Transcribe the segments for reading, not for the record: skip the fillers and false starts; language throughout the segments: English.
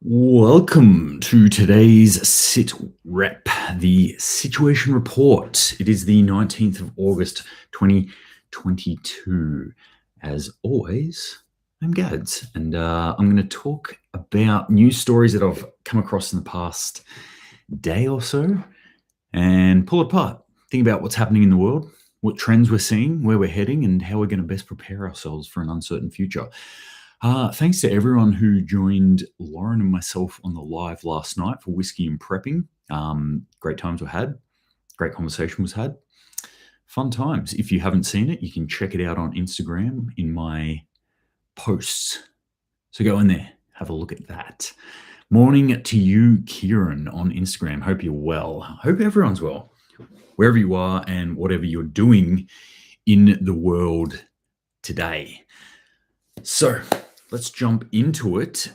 Welcome to today's SitRep, the situation report. It is the 19th of August, 2022. As always, I'm Gads, and I'm going to talk about news stories that I've come across in the past day or so and pull it apart. Think about what's happening in the world, what trends we're seeing, where we're heading, and how we're going to best prepare ourselves for an uncertain future. Thanks to everyone who joined Lauren and myself on the live last night for Whiskey and Prepping. Great times were had. Great conversation was had. Fun times. If you haven't seen it, you can check it out on Instagram in my posts. So go in there, have a look at that. Morning to you, Kieran, on Instagram. Hope you're well. Hope everyone's well, wherever you are and whatever you're doing in the world today. So let's jump into it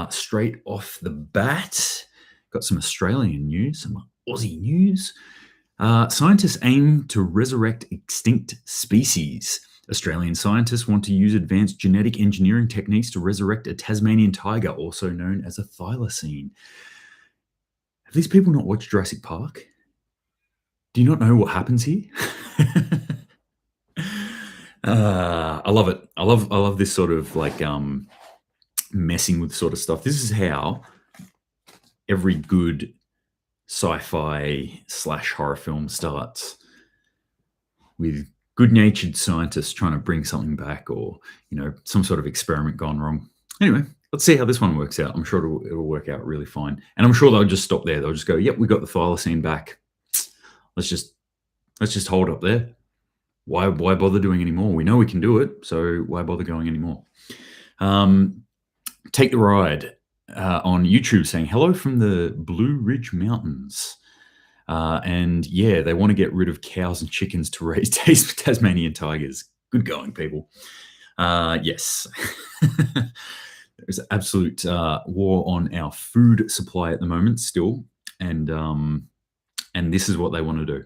straight off the bat. Got some Australian news, some Aussie news. Scientists aim to resurrect extinct species. Australian scientists want to use advanced genetic engineering techniques to resurrect a Tasmanian tiger, also known as a thylacine. Have these people not watched Jurassic Park? Do you not know what happens here? I love it. I love this sort of like messing with sort of stuff. This is how every good sci-fi / horror film starts, with good-natured scientists trying to bring something back, or some sort of experiment gone wrong. Anyway, let's see how this one works out. I'm sure it'll work out really fine, and I'm sure they'll just stop there. They'll just go, "Yep, we got the thylacine back. Let's just hold up there. Why bother doing any more? We know we can do it, so why bother going anymore?" Take the Ride on YouTube saying, "Hello from the Blue Ridge Mountains." And yeah, they want to get rid of cows and chickens to raise Tasmanian tigers. Good going, people. Yes. There's absolute war on our food supply at the moment still. And this is what they want to do.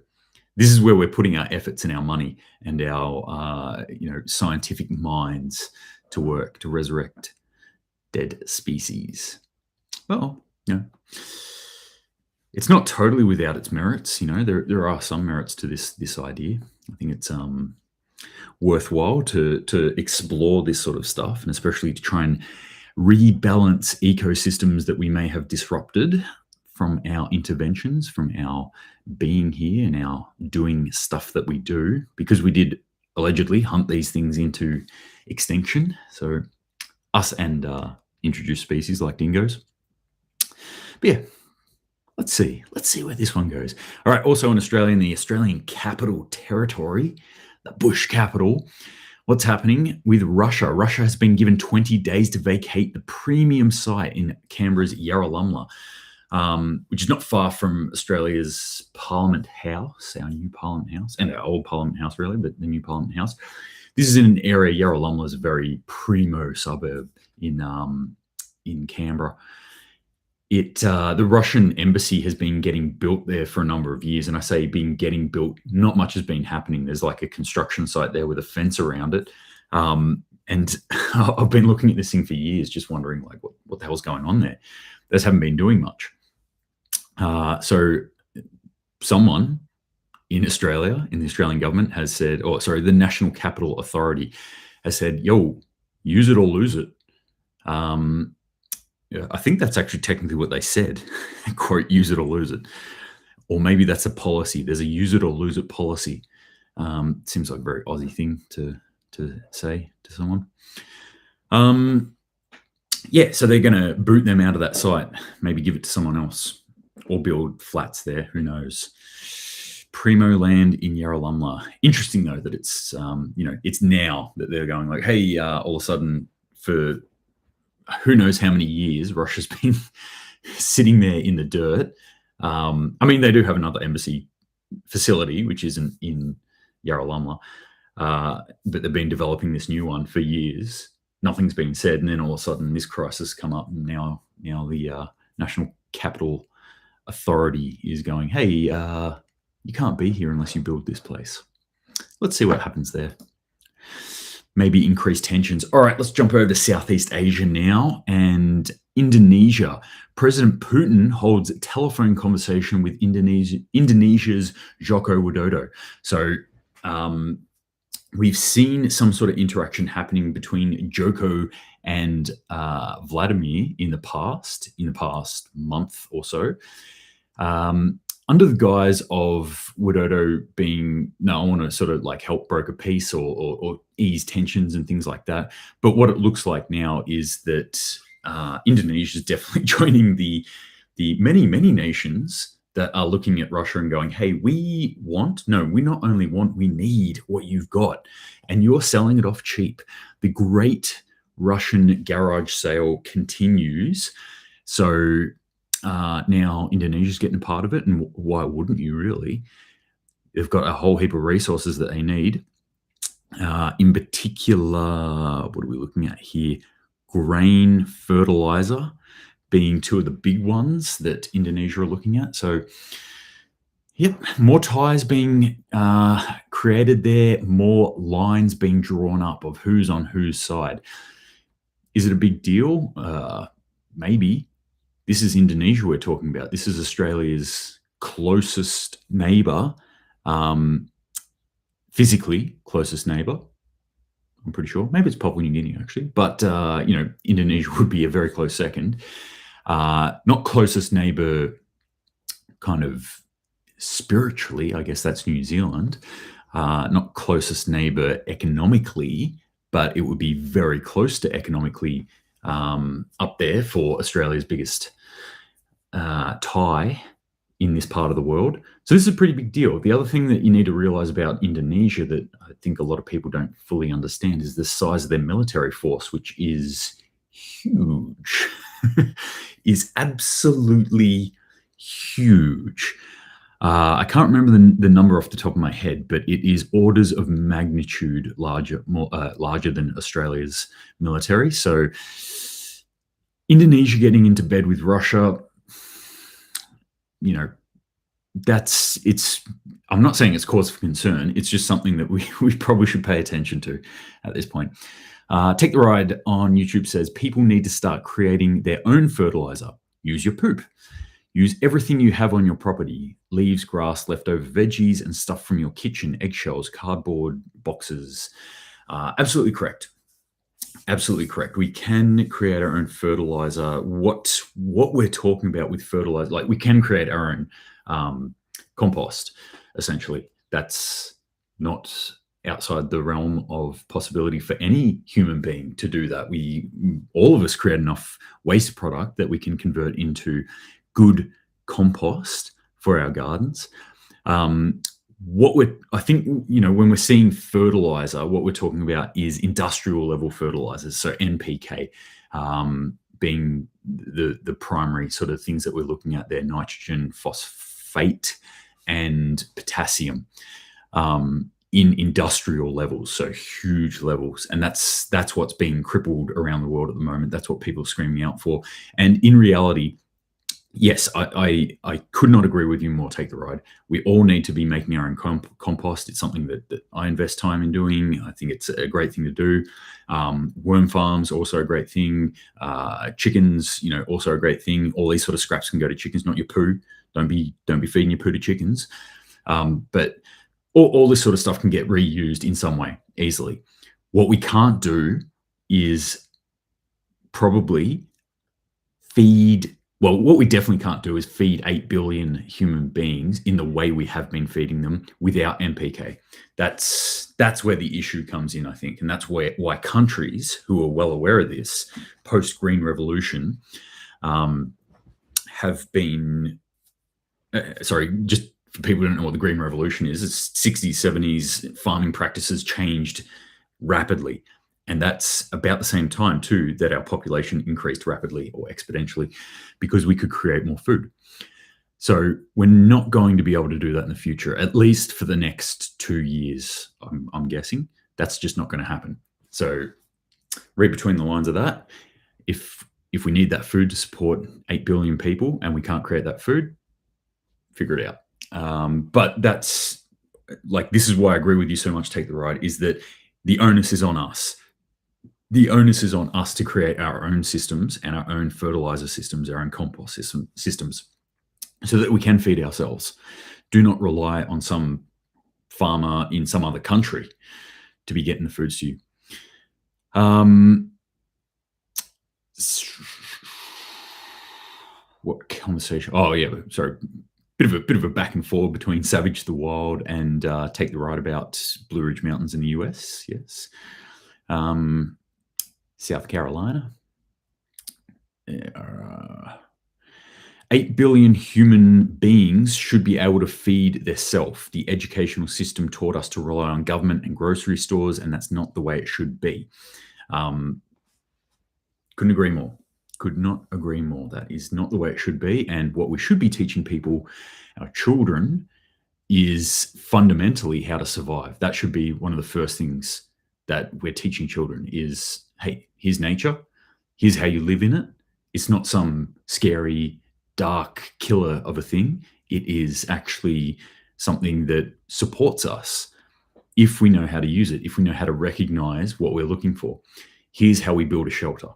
This is where we're putting our efforts and our money and our scientific minds to work to resurrect dead species. Well, it's not totally without its merits. There are some merits to this idea. I think it's worthwhile to explore this sort of stuff, and especially to try and rebalance ecosystems that we may have disrupted from our interventions, from our being here and our doing stuff that we do, because we did allegedly hunt these things into extinction. So us and introduced species like dingoes. But yeah, let's see where this one goes. All right, also in Australia, in the Australian Capital Territory, the Bush capital, what's happening with Russia? Russia has been given 20 days to vacate the premium site in Canberra's Yarralumla, which is not far from Australia's Parliament House, our new Parliament House, and our old Parliament House, really, but the new Parliament House. This is in an area, Yarralumla is a very primo suburb in Canberra. The Russian embassy has been getting built there for a number of years, and I say been getting built, not much has been happening. There's like a construction site there with a fence around it. And I've been looking at this thing for years, just wondering like what the hell's going on there. They just haven't been doing much. So someone in Australia, in the Australian government, has said, the National Capital Authority has said, "Yo, use it or lose it." I think that's actually technically what they said. Quote, "use it or lose it." Or maybe that's a policy. There's a use it or lose it policy. Seems like a very Aussie thing to say to someone. Yeah, so they're going to boot them out of that site, maybe give it to someone else, or build flats there. Who knows? Primo land in Yarralumla. Interesting though that it's it's now that they're going like, hey, all of a sudden for who knows how many years, Russia's been sitting there in the dirt. I mean, they do have another embassy facility which isn't in Yarralumla, but they've been developing this new one for years. Nothing's been said, and then all of a sudden this crisis come up, and now the National Capital Authority is going, hey, you can't be here unless you build this place. Let's see what happens there. maybe increase tensions. All right, let's jump over to Southeast Asia now and Indonesia. President Putin holds a telephone conversation with Indonesia's Joko Widodo. So we've seen some sort of interaction happening between Joko and Vladimir in the past month or so. Under the guise of Widodo being, no, I want to sort of like help broker peace or ease tensions and things like that. But what it looks like now is that Indonesia is definitely joining the many nations that are looking at Russia and going, hey, we not only want, we need what you've got. And you're selling it off cheap. The great Russian garage sale continues. So now Indonesia's getting a part of it. And why wouldn't you really? They've got a whole heap of resources that they need. In particular, what are we looking at here? Grain, fertilizer being two of the big ones that Indonesia are looking at. So, yep, more ties being created there, more lines being drawn up of who's on whose side. Is it a big deal? Maybe. This is Indonesia we're talking about. This is Australia's closest neighbour, physically closest neighbour. I'm pretty sure. Maybe it's Papua New Guinea, actually. But, Indonesia would be a very close second. Not closest neighbour kind of spiritually, I guess that's New Zealand. Not closest neighbour economically, but it would be very close to economically up there for Australia's biggest tie in this part of the world. So this is a pretty big deal. The other thing that you need to realize about Indonesia that I think a lot of people don't fully understand is the size of their military force, which is huge. Is absolutely huge. I can't remember the number off the top of my head, but it is orders of magnitude larger than Australia's military. So Indonesia getting into bed with Russia, I'm not saying it's cause for concern. It's just something that we probably should pay attention to at this point. Take the Ride on YouTube says, people need to start creating their own fertilizer. Use your poop. Use everything you have on your property, leaves, grass, leftover veggies, and stuff from your kitchen, eggshells, cardboard boxes. Absolutely correct. Absolutely correct. We can create our own fertilizer. What we're talking about with fertilizer, like we can create our own compost, essentially. That's not outside the realm of possibility for any human being to do that. All of us create enough waste product that we can convert into good compost for our gardens. I think, when we're seeing fertilizer, what we're talking about is industrial level fertilizers. So NPK being the primary sort of things that we're looking at there, nitrogen, phosphate, and potassium in industrial levels, so huge levels. And that's what's being crippled around the world at the moment. That's what people are screaming out for. And in reality, yes, I could not agree with you more. Take the Ride. We all need to be making our own compost. It's something that I invest time in doing. I think it's a great thing to do. Worm farms, also a great thing. Chickens, also a great thing. All these sort of scraps can go to chickens, not your poo. Don't be feeding your poo to chickens. But all this sort of stuff can get reused in some way easily. What we can't do is probably what we definitely can't do is feed 8 billion human beings in the way we have been feeding them without NPK. That's where the issue comes in, I think. And that's why countries who are well aware of this post-Green Revolution have been, just for people who don't know what the Green Revolution is, it's 60s, 70s, farming practices changed rapidly. And that's about the same time, too, that our population increased rapidly or exponentially because we could create more food. So we're not going to be able to do that in the future, at least for the next 2 years, I'm guessing. That's just not going to happen. So read between the lines of that. If we need that food to support 8 billion people and we can't create that food, figure it out. But that's, this is why I agree with you so much, Take the Ride, is that The onus is on us. The onus is on us to create our own systems and our own fertilizer systems, our own compost systems, so that we can feed ourselves. Do not rely on some farmer in some other country to be getting the foods to you. What conversation? Oh yeah, sorry. Bit of a back and forth between Savage the Wild and Take the Ride about Blue Ridge Mountains in the US. Yes. South Carolina. 8 billion human beings should be able to feed themselves. The educational system taught us to rely on government and grocery stores, and that's not the way it should be. Couldn't agree more. Could not agree more. That is not the way it should be. And what we should be teaching people, our children, is fundamentally how to survive. That should be one of the first things that we're teaching children is, hey, here's nature. Here's how you live in it. It's not some scary, dark killer of a thing. It is actually something that supports us if we know how to use it, if we know how to recognize what we're looking for. Here's how we build a shelter.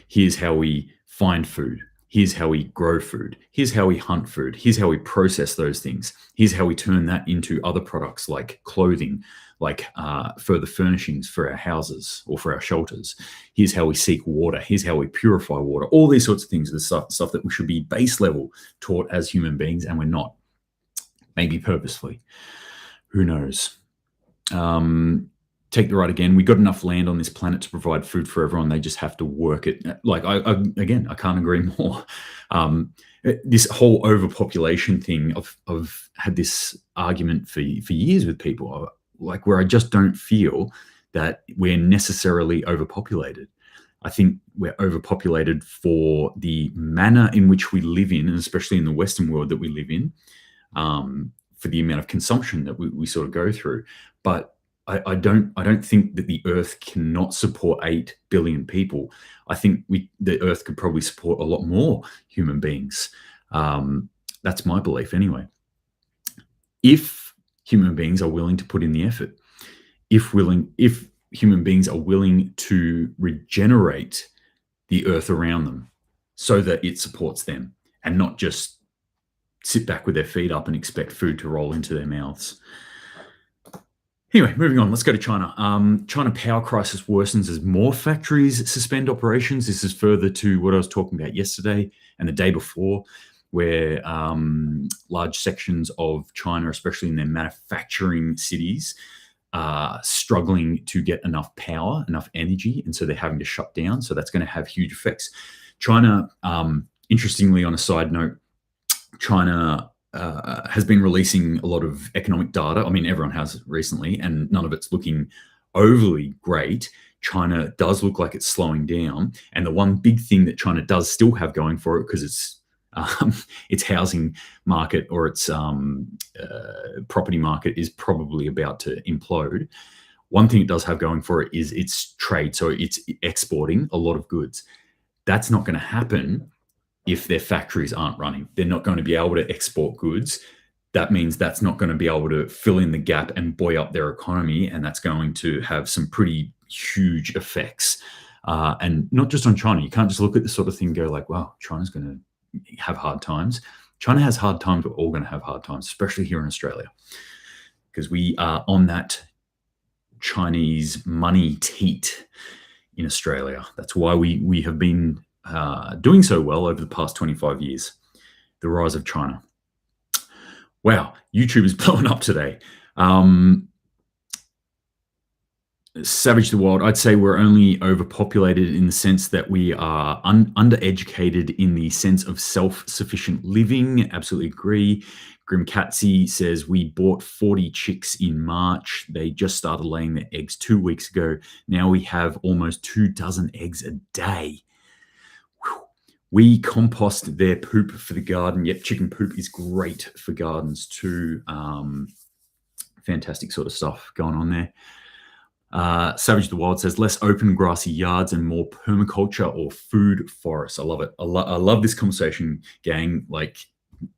Here's how we find food. Here's how we grow food. Here's how we hunt food. Here's how we process those things. Here's how we turn that into other products like clothing, like further furnishings for our houses or for our shelters. Here's how we seek water. Here's how we purify water. All these sorts of things are the stuff that we should be base level taught as human beings, and we're not. Maybe purposefully. Who knows? Take the Ride again. We got enough land on this planet to provide food for everyone. They just have to work it. Like I can't agree more. This whole overpopulation thing, I've had this argument for years with people, like where I just don't feel that we're necessarily overpopulated. I think we're overpopulated for the manner in which we live in, and especially in the Western world that we live in, for the amount of consumption that we sort of go through. But I don't think that the Earth cannot support 8 billion people. I think the Earth could probably support a lot more human beings. That's my belief anyway. If human beings are willing to put in the effort, if human beings are willing to regenerate the Earth around them so that it supports them and not just sit back with their feet up and expect food to roll into their mouths. Anyway, moving on. Let's go to China. China power crisis worsens as more factories suspend operations. This is further to what I was talking about yesterday and the day before, where large sections of China, especially in their manufacturing cities, are struggling to get enough power, enough energy, and so they're having to shut down. So that's going to have huge effects. China, interestingly, on a side note, China has been releasing a lot of economic data. I mean, everyone has recently, and none of it's looking overly great. China does look like it's slowing down. And the one big thing that China does still have going for it, because its housing market or its property market is probably about to implode. One thing it does have going for it is its trade. So it's exporting a lot of goods. That's not going to happen if their factories aren't running. They're not going to be able to export goods. That means that's not going to be able to fill in the gap and buoy up their economy, and that's going to have some pretty huge effects. And not just on China. You can't just look at this sort of thing and go like, wow, China's going to have hard times. China has hard times. We're all going to have hard times, especially here in Australia, because we are on that Chinese money teat in Australia. That's why we have been doing so well over the past 25 years. The rise of China. Wow, YouTube is blowing up today. Savage the Wild, I'd say we're only overpopulated in the sense that we are undereducated in the sense of self-sufficient living. Absolutely agree. Grimkatsi says, we bought 40 chicks in March. They just started laying their eggs 2 weeks ago. Now we have almost 24 eggs a day. We compost their poop for the garden. Yep, chicken poop is great for gardens too. Fantastic sort of stuff going on there. Savage the Wild says, less open grassy yards and more permaculture or food forests. I love it. I love this conversation, gang. Like,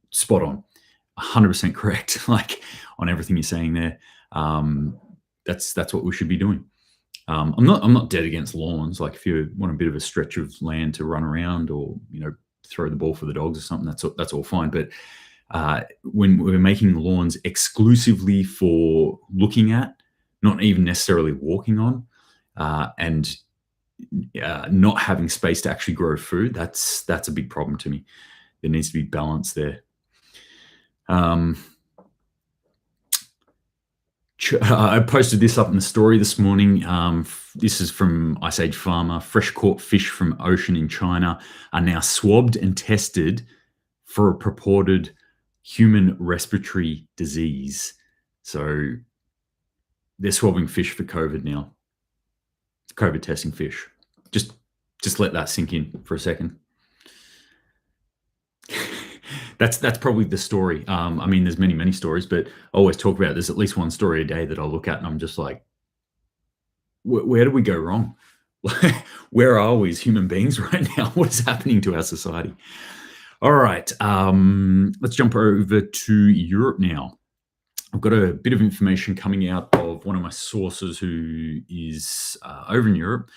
spot on. 100% correct, like, on everything you're saying there. that's what we should be doing. I'm not dead against lawns. Like if you want a bit of a stretch of land to run around, or throw the ball for the dogs or something, that's all fine. But when we're making lawns exclusively for looking at, not even necessarily walking on, and not having space to actually grow food, that's a big problem to me. There needs to be balance there. I posted this up in the story this morning. This is from Ice Age Farmer. Fresh caught fish from ocean in China are now swabbed and tested for a purported human respiratory disease. So they're swabbing fish for COVID now. COVID testing fish. Just let that sink in for a second. That's probably the story. I mean, there's many stories, but I always talk about there's at least one story a day that I'll look at and I'm just like, where did we go wrong? Where are we as human beings right now? What is happening to our society? All right, let's jump over to Europe now. I've got a bit of information coming out of one of my sources who is over in Europe,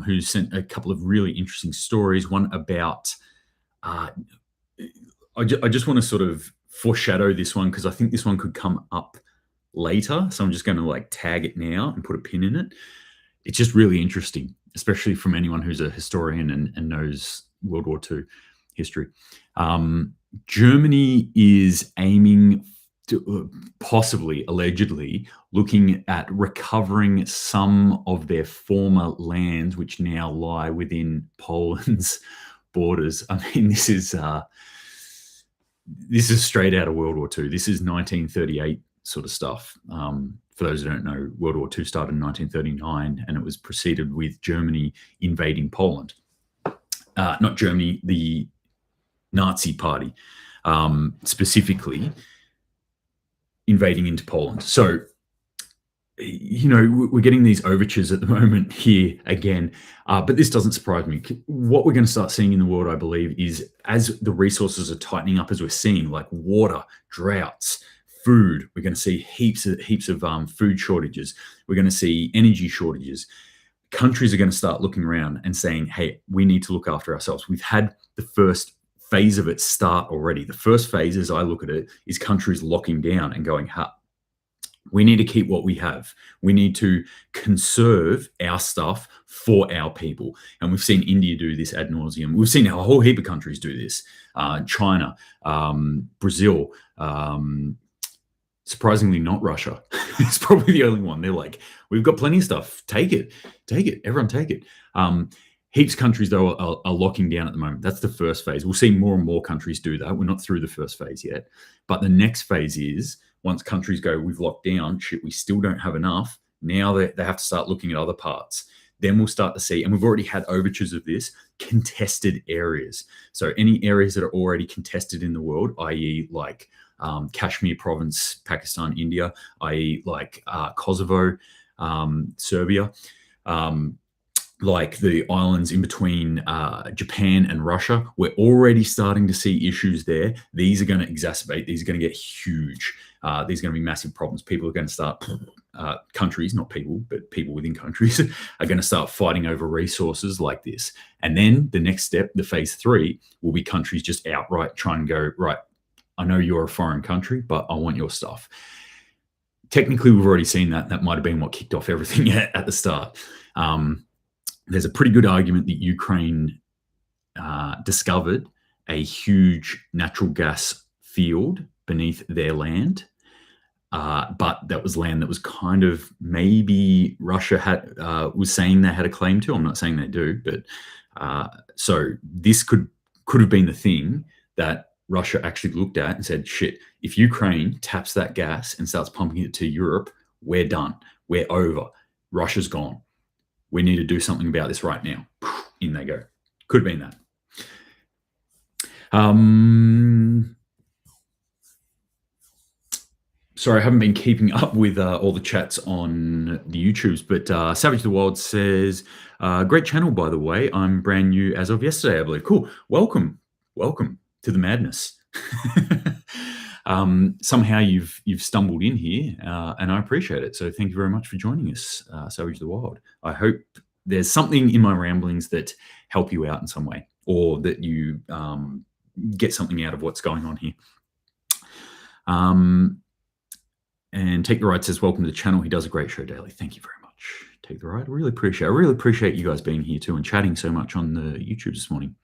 who sent a couple of really interesting stories. One about, I just want to sort of foreshadow this one because I think this one could come up later. So I'm just going to like tag it now and put a pin in it. It's just really interesting, especially from anyone who's a historian and knows World War II history. Germany is aiming to, possibly, allegedly, looking at recovering some of their former lands, which now lie within Poland's borders. I mean, this is straight out of World War II. This is 1938 sort of stuff. For those who don't know, World War II started in 1939, and it was preceded with Germany invading Poland. Not Germany, the Nazi Party, specifically invading into Poland. So, we're getting these overtures at the moment here again, but this doesn't surprise me. What we're going to start seeing in the world, I believe, is as the resources are tightening up, as we're seeing, like water, droughts, food, we're going to see heaps of food shortages. We're going to see energy shortages. Countries are going to start looking around and saying, hey, we need to look after ourselves. We've had the first phase of it start already. The first phase, as I look at it, is countries locking down and going, we need to keep what we have. We need to conserve our stuff for our people. And we've seen India do this ad nauseum. We've seen a whole heap of countries do this. China, Brazil, surprisingly not Russia. It's probably the only one. They're like, we've got plenty of stuff. Take it. Everyone take it. Heaps of countries, though, are locking down at the moment. That's the first phase. We'll see more and more countries do that. We're not through the first phase yet. But the next phase is, once countries go, we've locked down, shit, we still don't have enough. Now they have to start looking at other parts. Then we'll start to see, and we've already had overtures of this, contested areas. So any areas that are already contested in the world, i.e. like Kashmir province, Pakistan, India, i.e. like Kosovo, Serbia, like the islands in between Japan and Russia, we're already starting to see issues there. These are going to exacerbate. These are going to get huge. These are going to be massive problems. People are going to start, countries, not people, but people within countries are going to start fighting over resources like this. And then the next step, the phase 3, will be countries just outright try and go, right, I know you're a foreign country, but I want your stuff. Technically, we've already seen that. That might have been what kicked off everything at the start. There's a pretty good argument that Ukraine discovered a huge natural gas field beneath their land, but that was land that was kind of maybe Russia was saying they had a claim to. I'm not saying they do, but so this could have been the thing that Russia actually looked at and said, shit, if Ukraine taps that gas and starts pumping it to Europe, we're done. We're over. Russia's gone. We need to do something about this right now. In they go. Could have been that. Sorry, I haven't been keeping up with all the chats on the YouTubes, but Savage the Wild says, great channel, by the way. I'm brand new as of yesterday, I believe. Cool. Welcome to the madness. somehow you've stumbled in here, and I appreciate it. So thank you very much for joining us, Savage the Wild. I hope there's something in my ramblings that help you out in some way, or that you get something out of what's going on here. And Take the Ride says, welcome to the channel. He does a great show daily. Thank you very much. Take the Ride. I really appreciate you guys being here too and chatting so much on the YouTube this morning.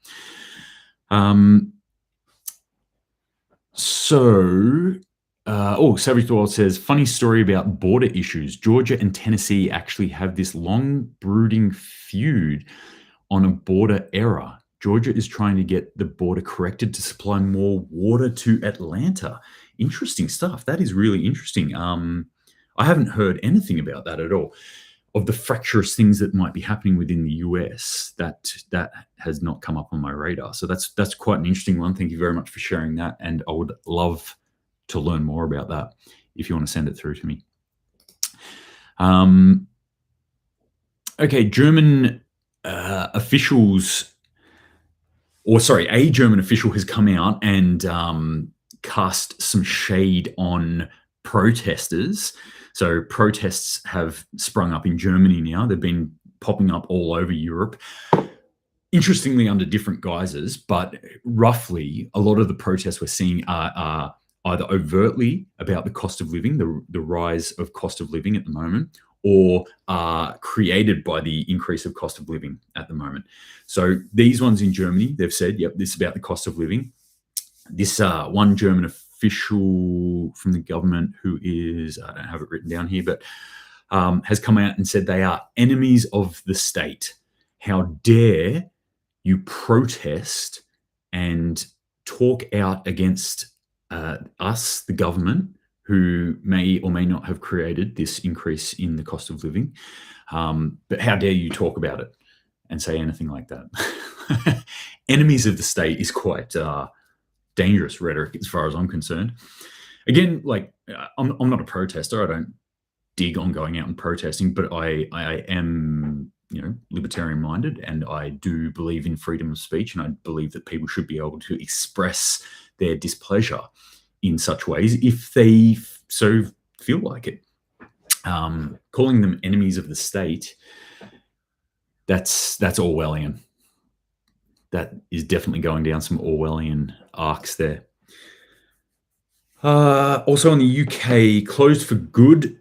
Savage the Wild says, funny story about border issues. Georgia and Tennessee actually have this long brooding feud on a border error. Georgia is trying to get the border corrected to supply more water to Atlanta. Interesting stuff. That is really interesting. I haven't heard anything about that at all. Of the fractious things that might be happening within the US, that has not come up on my radar. So that's quite an interesting one. Thank you very much for sharing that. And I would love to learn more about that if you want to send it through to me. Okay, German officials, a German official has come out and cast some shade on protesters. So protests have sprung up in Germany now. They've been popping up all over Europe, interestingly under different guises, but roughly a lot of the protests we're seeing are either overtly about the cost of living, the rise of cost of living at the moment, or are created by the increase of cost of living at the moment. So these ones in Germany, they've said, yep, this is about the cost of living. This one German official from the government who is, I don't have it written down here, but has come out and said they are enemies of the state. How dare you protest and talk out against us, the government, who may or may not have created this increase in the cost of living. But how dare you talk about it and say anything like that? Enemies of the state is quite dangerous rhetoric as far as I'm concerned. Again, like I'm not a protester. I don't dig on going out and protesting, but I am, libertarian minded, and I do believe in freedom of speech, and I believe that people should be able to express their displeasure in such ways if they so feel like it. Calling them enemies of the state, that's Orwellian. That is definitely going down some Orwellian arcs there. Also in the UK, closed for good.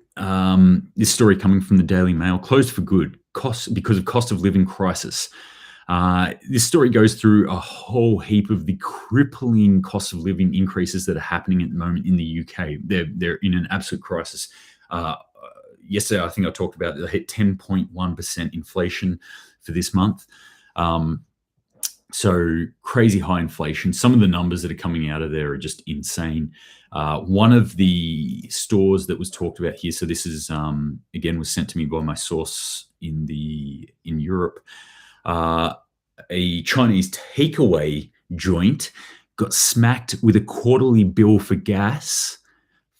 This story coming from the Daily Mail, closed for good because of cost of living crisis. This story goes through a whole heap of the crippling cost of living increases that are happening at the moment in the UK. They're in an absolute crisis. Yesterday, I think I talked about it. They hit 10.1% inflation for this month. So crazy high inflation. Some of the numbers that are coming out of there are just insane. One of the stores that was talked about here, so this is, again, was sent to me by my source in Europe. A Chinese takeaway joint got smacked with a quarterly bill for gas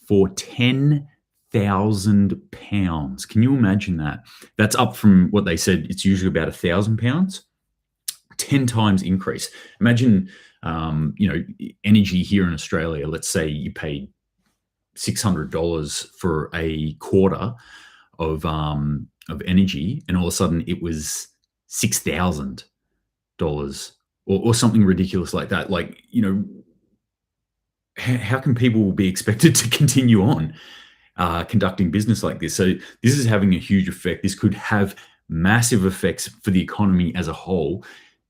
for £10,000. Can you imagine that? That's up from what they said. It's usually about £1,000. 10 times increase. Imagine, energy here in Australia. Let's say you paid $600 for a quarter of energy, and all of a sudden it was $6,000 or something ridiculous like that. Like, how can people be expected to continue on conducting business like this? So this is having a huge effect. This could have massive effects for the economy as a whole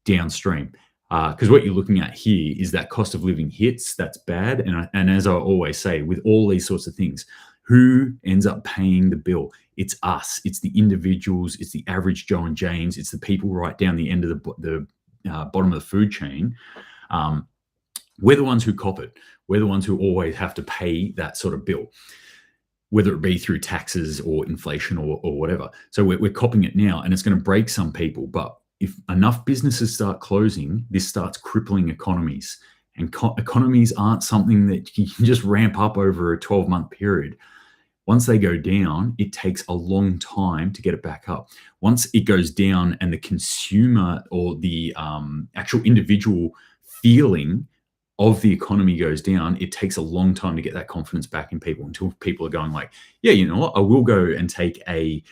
downstream. Because what you're looking at here is that cost of living hits. That's bad. And as I always say, with all these sorts of things, who ends up paying the bill? It's us. It's the individuals. It's the average Joe and James. It's the people right down the end of the bottom of the food chain. We're the ones who cop it. We're the ones who always have to pay that sort of bill, whether it be through taxes or inflation or whatever. So we're copping it now, and it's going to break some people. But if enough businesses start closing, this starts crippling economies. And economies aren't something that you can just ramp up over a 12-month period. Once they go down, it takes a long time to get it back up. Once it goes down and the consumer or the actual individual feeling of the economy goes down, it takes a long time to get that confidence back in people until people are going like, yeah, you know what, I will go and take a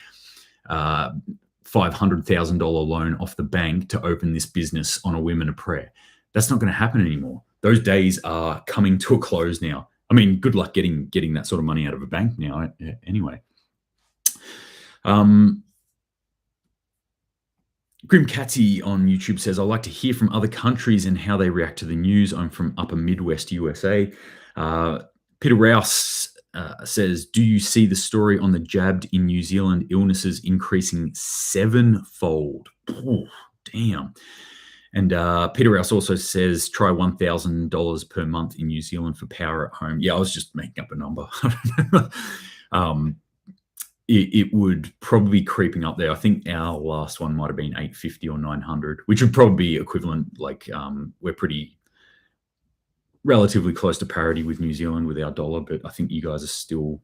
$500,000 loan off the bank to open this business on a whim and a prayer. That's not going to happen anymore. Those days are coming to a close now. I mean, good luck getting that sort of money out of a bank now anyway. Grim Catty on YouTube says, I like to hear from other countries and how they react to the news. I'm from upper Midwest USA. Peter Rouse says, do you see the story on the jabbed in New Zealand illnesses increasing 7-fold? Ooh, damn. And Peter Rouse also says, try $1,000 per month in New Zealand for power at home. Yeah, I was just making up a number. It would probably be creeping up there. I think our last one might have been 850 or 900, which would probably be equivalent. Like we're pretty relatively close to parity with New Zealand with our dollar, but I think you guys are still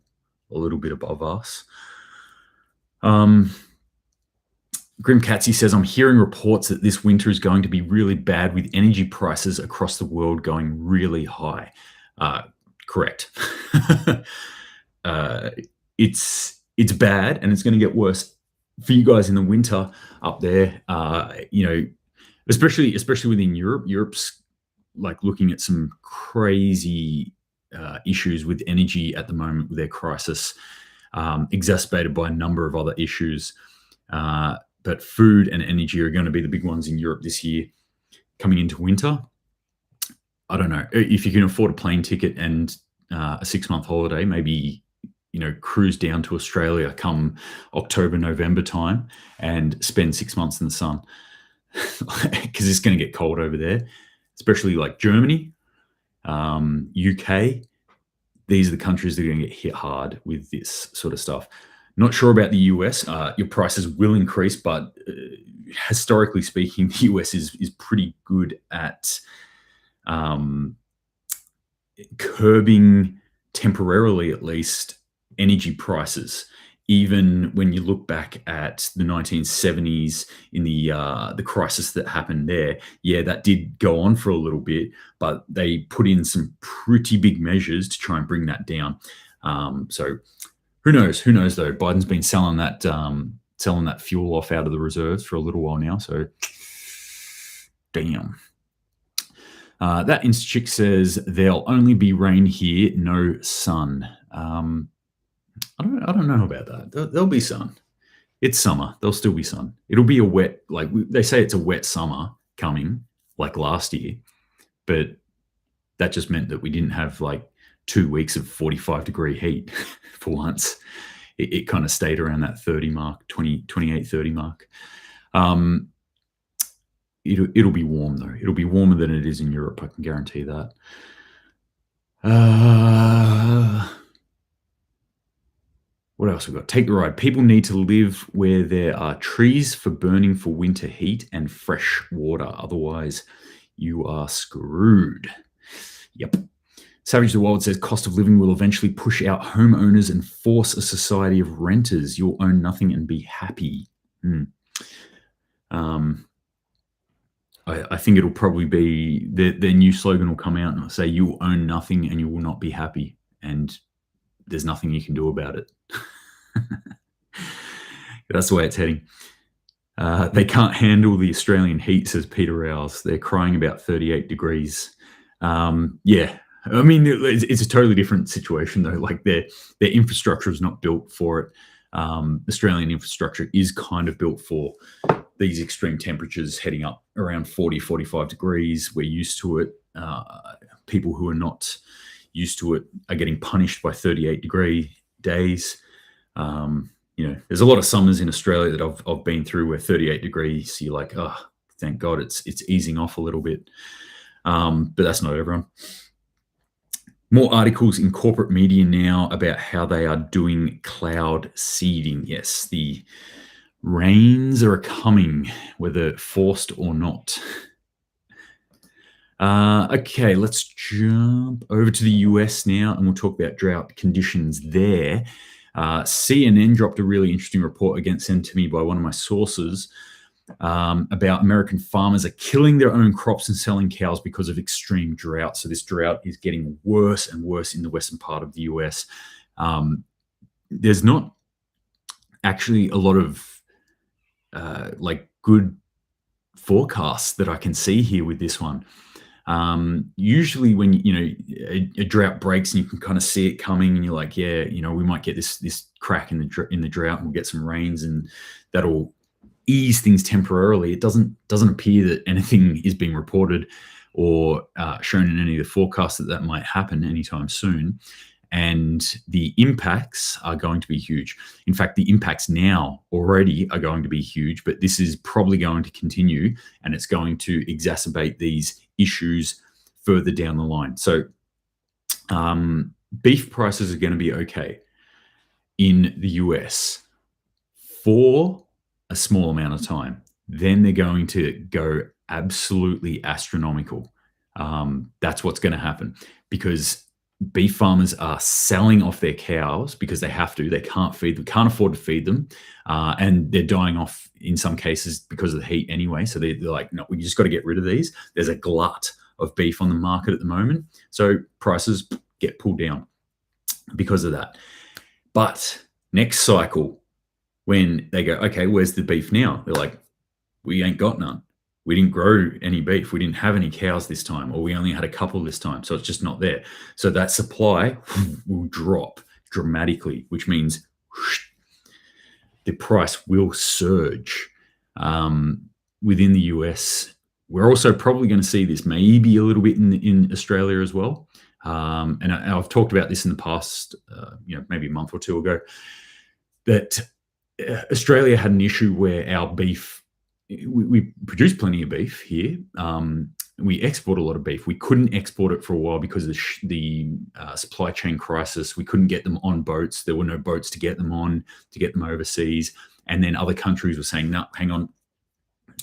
a little bit above us. Grim Catsy says, I'm hearing reports that this winter is going to be really bad with energy prices across the world going really high. Correct. It's bad, and it's going to get worse for you guys in the winter up there. Especially within Europe. Europe's like looking at some crazy issues with energy at the moment with their crisis, exacerbated by a number of other issues. But food and energy are going to be the big ones in Europe this year coming into winter. I don't know if you can afford a plane ticket and a 6-month holiday, maybe cruise down to Australia come October, November time and spend 6 months in the sun because it's going to get cold over there, especially like Germany, UK. These are the countries that are going to get hit hard with this sort of stuff. Not sure about the US. Your prices will increase, but historically speaking, the US is pretty good at curbing, temporarily at least, energy prices. Even when you look back at the 1970s in the crisis that happened there, yeah, that did go on for a little bit, but they put in some pretty big measures to try and bring that down. So who knows though? Biden's been selling that fuel off out of the reserves for a little while now. So damn. That Insta-chick says there'll only be rain here, no sun. I don't know about that. There'll be sun. It's summer. There'll still be sun. It'll be a wet, like they say it's a wet summer coming, like last year. But that just meant that we didn't have like 2 weeks of 45-degree heat for once. It kind of stayed around that 30 mark, 28, 30 mark. It'll be warm though. It'll be warmer than it is in Europe. I can guarantee that. What else we got? Take the ride. People need to live where there are trees for burning for winter heat and fresh water. Otherwise, you are screwed. Yep. Savage the Wild says cost of living will eventually push out homeowners and force a society of renters. You'll own nothing and be happy. I think it'll probably be their new slogan will come out and say you will own nothing and you will not be happy. And there's nothing you can do about it. That's the way it's heading. They can't handle the Australian heat, says Peter Rouse. They're crying about 38 degrees. Yeah, I mean, it's a totally different situation, though. Like their infrastructure is not built for it. Australian infrastructure is kind of built for these extreme temperatures heading up around 40, 45 degrees. We're used to it. People who are not used to it are getting punished by 38-degree days. There's a lot of summers in Australia that I've been through where 38 degrees, you're like, oh, thank God it's easing off a little bit. But that's not everyone. More articles in corporate media now about how they are doing cloud seeding. Yes, the rains are coming, whether forced or not. Okay, let's jump over to the US now, and we'll talk about drought conditions there. CNN dropped a really interesting report, again sent to me by one of my sources, about American farmers are killing their own crops and selling cows because of extreme drought. So this drought is getting worse and worse in the western part of the US. There's not actually a lot of like good forecasts that I can see here with this one. Usually when a drought breaks and you can kind of see it coming, and you're like, yeah, we might get this crack in the drought, and we'll get some rains, and that'll ease things temporarily. It doesn't appear that anything is being reported or shown in any of the forecasts that might happen anytime soon. And the impacts are going to be huge. In fact, the impacts now already are going to be huge, but this is probably going to continue, and it's going to exacerbate these issues further down the line. So beef prices are going to be okay in the US for a small amount of time. Then they're going to go absolutely astronomical. That's what's going to happen, because beef farmers are selling off their cows because they have to. They can't afford to feed them, and they're dying off in some cases because of the heat anyway. So they're like, no, we just got to get rid of these. There's a glut of beef on the market at the moment, so prices get pulled down because of that. But next cycle, when they go, okay, where's the beef now? They're like, we ain't got none. We didn't grow any beef. We didn't have any cows this time, or we only had a couple this time. So it's just not there. So that supply will drop dramatically, which means the price will surge. Within the US, we're also probably going to see this maybe a little bit in Australia as well. And I've talked about this in the past, maybe a month or two ago, that Australia had an issue where our beef, we produce plenty of beef here. We export a lot of beef. We couldn't export it for a while because of the supply chain crisis. We couldn't get them on boats. There were no boats to get them on, to get them overseas. And then other countries were saying, no, hang on,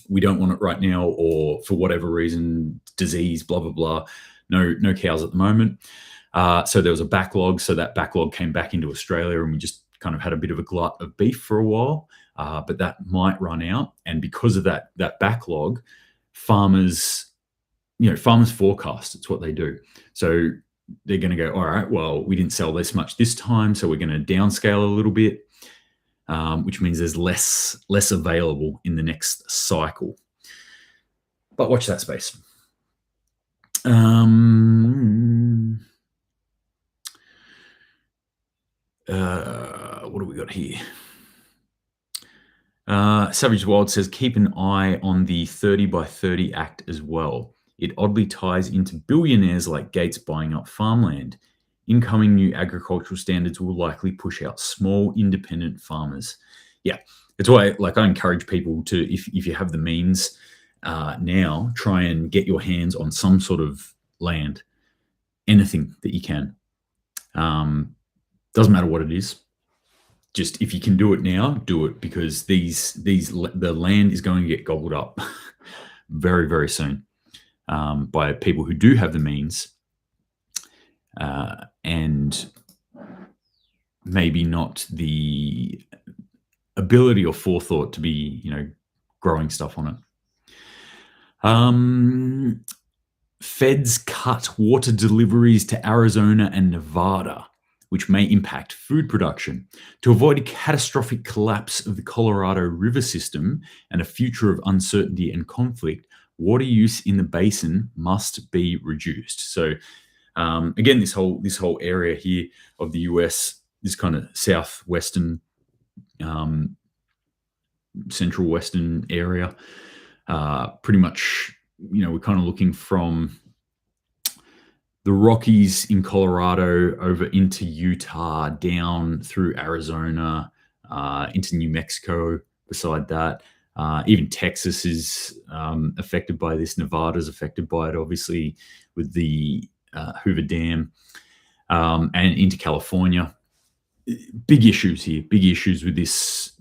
we don't want it right now, or for whatever reason, disease, blah, blah, blah. No cows at the moment. So there was a backlog. So that backlog came back into Australia, and we just kind of had a bit of a glut of beef for a while. But that might run out. And because of that backlog, farmers forecast. It's what they do. So they're going to go, all right, well, we didn't sell this much this time, so we're going to downscale a little bit, which means there's less available in the next cycle. But watch that space. What do we got here? Savage Wild says, keep an eye on the 30 by 30 Act as well. It oddly ties into billionaires like Gates buying up farmland. Incoming new agricultural standards will likely push out small independent farmers. Yeah, it's why I encourage people to, if you have the means now, try and get your hands on some sort of land, anything that you can. Doesn't matter what it is. Just if you can do it now, do it, because the land is going to get gobbled up very, very soon by people who do have the means and maybe not the ability or forethought to be, growing stuff on it. Feds cut water deliveries to Arizona and Nevada, which may impact food production. To avoid a catastrophic collapse of the Colorado River system and a future of uncertainty and conflict, water use in the basin must be reduced. So again, this whole area here of the US, this kind of southwestern, central western area, pretty much, we're kind of looking from the Rockies in Colorado over into Utah, down through Arizona, into New Mexico. Beside that, even Texas is affected by this. Nevada's affected by it, obviously, with the Hoover Dam, and into California. Big issues here. Big issues with this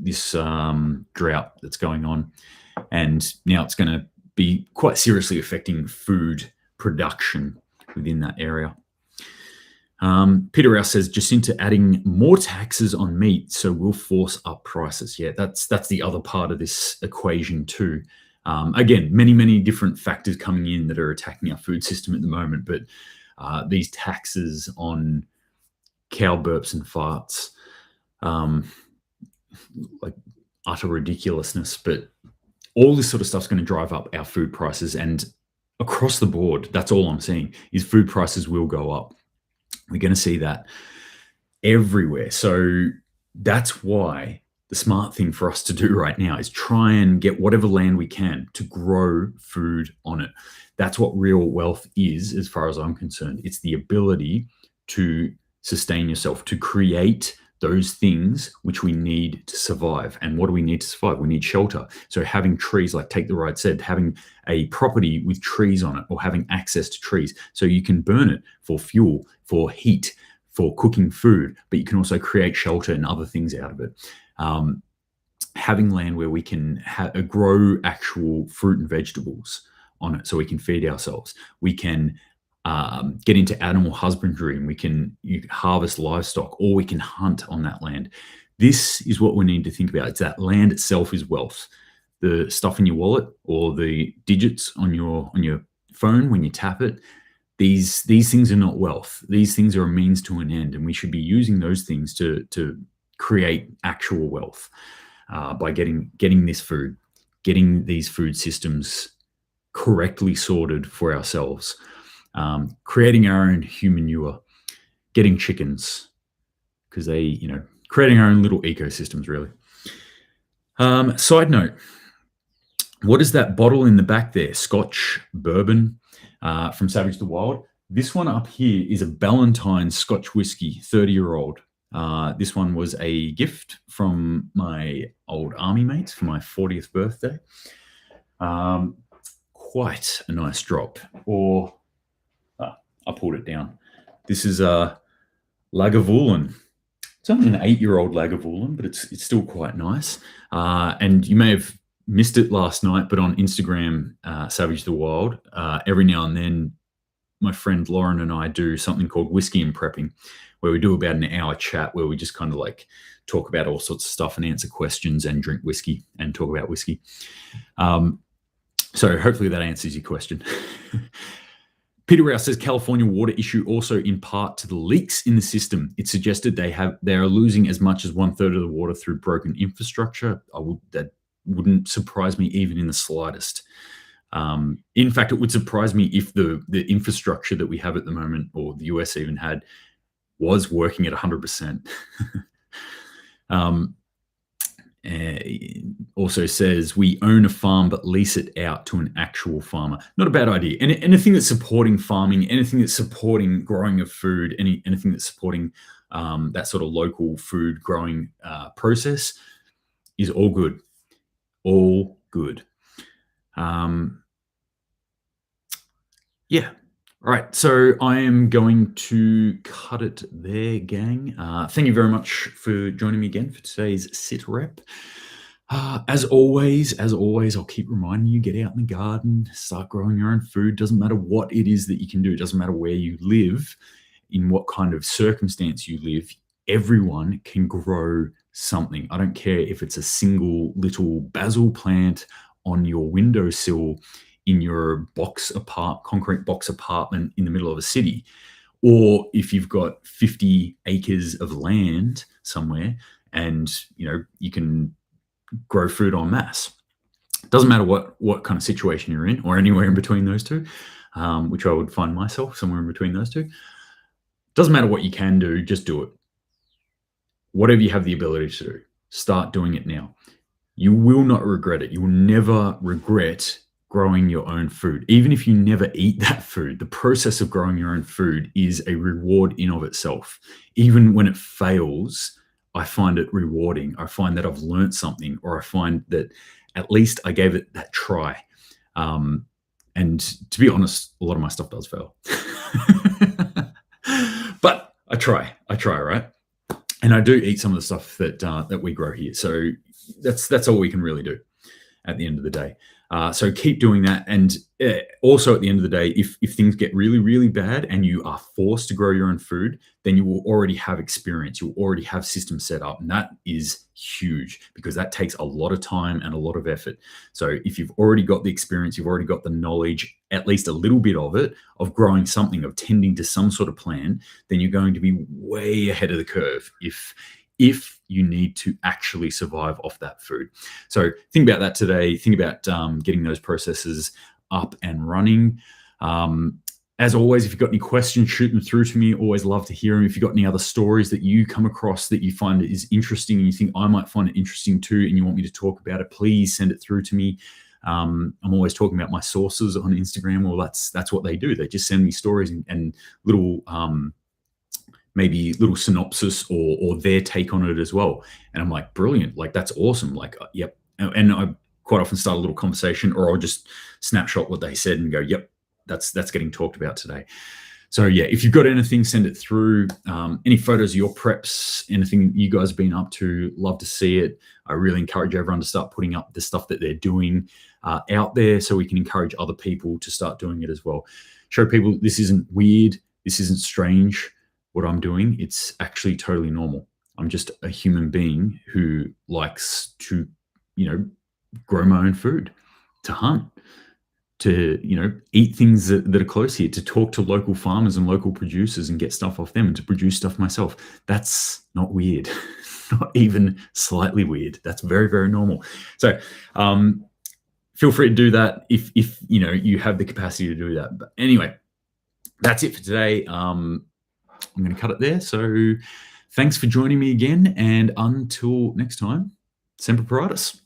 drought that's going on, and now it's going to be quite seriously affecting food production within that area. Peter Rouse says, Jacinta adding more taxes on meat, so we'll force up prices. Yeah, that's the other part of this equation too. Again, many different factors coming in that are attacking our food system at the moment, but these taxes on cow burps and farts, like utter ridiculousness. But all this sort of stuff's going to drive up our food prices, and across the board, that's all I'm seeing is food prices will go up. We're going to see that everywhere. So that's why the smart thing for us to do right now is try and get whatever land we can to grow food on it. That's what real wealth is, as far as I'm concerned. It's the ability to sustain yourself, to create those things which we need to survive. And what do we need to survive? We need shelter. So having trees, like Take the Ride said, having a property with trees on it, or having access to trees so you can burn it for fuel, for heat, for cooking food, but you can also create shelter and other things out of it. Having land where we can grow actual fruit and vegetables on it so we can feed ourselves. We can get into animal husbandry, and you harvest livestock, or we can hunt on that land. This is what we need to think about. It's that land itself is wealth. The stuff in your wallet or the digits on your phone when you tap it, these things are not wealth. These things are a means to an end, and we should be using those things to create actual wealth by getting this food, getting these food systems correctly sorted for ourselves. Creating our own human manure, getting chickens, because creating our own little ecosystems, really. Side note, what is that bottle in the back there? Scotch bourbon from Savage the Wild. This one up here is a Valentine Scotch whiskey, 30-year-old. This one was a gift from my old army mates for my 40th birthday. Quite a nice drop. Or I pulled it down. This is a Lagavulin. It's only an 8-year-old Lagavulin, but it's still quite nice. And you may have missed it last night, but on Instagram, Savage the Wild, every now and then, my friend Lauren and I do something called Whiskey and Prepping, where we do about an hour chat where we just kind of like talk about all sorts of stuff and answer questions and drink whiskey and talk about whiskey. So hopefully that answers your question. Peter Rouse says California water issue also in part to the leaks in the system. It suggested they are losing as much as 1/3 of the water through broken infrastructure. That wouldn't surprise me even in the slightest. In fact, it would surprise me if the infrastructure that we have at the moment, or the US even had, was working at 100%. Also says we own a farm but lease it out to an actual farmer. Not a bad idea. And anything that's supporting farming, anything that's supporting growing of food, anything that's supporting that sort of local food growing process is all good. All good. Yeah. All right. So I am going to cut it there, gang. Thank you very much for joining me again for today's SitRep. As always, I'll keep reminding you, get out in the garden, start growing your own food. Doesn't matter what it is that you can do. It doesn't matter where you live, in what kind of circumstance you live. Everyone can grow something. I don't care if it's a single little basil plant on your windowsill in your concrete box apartment in the middle of a city, or if you've got 50 acres of land somewhere and you can grow food en masse. Doesn't matter what kind of situation you're in, or anywhere in between those two, which I would find myself somewhere in between those two. Doesn't matter what you can do, just do it. Whatever you have the ability to do, start doing it now. You will not regret it. You will never regret growing your own food. Even if you never eat that food, the process of growing your own food is a reward in of itself. Even when it fails, I find it rewarding. I find that I've learned something, or I find that at least I gave it that try. And to be honest, a lot of my stuff does fail. But I try, right? And I do eat some of the stuff that we grow here. So that's all we can really do at the end of the day. So keep doing that. And also at the end of the day, if things get really, really bad and you are forced to grow your own food, then you will already have experience. You'll already have systems set up. And that is huge because that takes a lot of time and a lot of effort. So if you've already got the experience, you've already got the knowledge, at least a little bit of it, of growing something, of tending to some sort of plan, then you're going to be way ahead of the curve if you need to actually survive off that food. So think about that today. Think about getting those processes up and running. As always, if you've got any questions, shoot them through to me. Always love to hear them. If you've got any other stories that you come across that you find is interesting and you think I might find it interesting too, and you want me to talk about it, please send it through to me. I'm always talking about my sources on Instagram. Well, that's what they do. They just send me stories and little maybe little synopsis or their take on it as well. And I'm like, brilliant. Like, that's awesome. Like, yep. And I quite often start a little conversation, or I'll just snapshot what they said and go, yep, that's getting talked about today. So yeah, if you've got anything, send it through. Any photos of your preps, anything you guys have been up to, love to see it. I really encourage everyone to start putting up the stuff that they're doing out there so we can encourage other people to start doing it as well. Show people this isn't weird. This isn't strange, what I'm doing. It's actually totally normal. I'm just a human being who likes to, grow my own food, to hunt, to, eat things that are close here, to talk to local farmers and local producers and get stuff off them, and to produce stuff myself. That's not weird, not even slightly weird. That's very, very normal. So feel free to do that if you have the capacity to do that. But anyway, that's it for today. I'm going to cut it there. So thanks for joining me again. And until next time, Semper Paratus.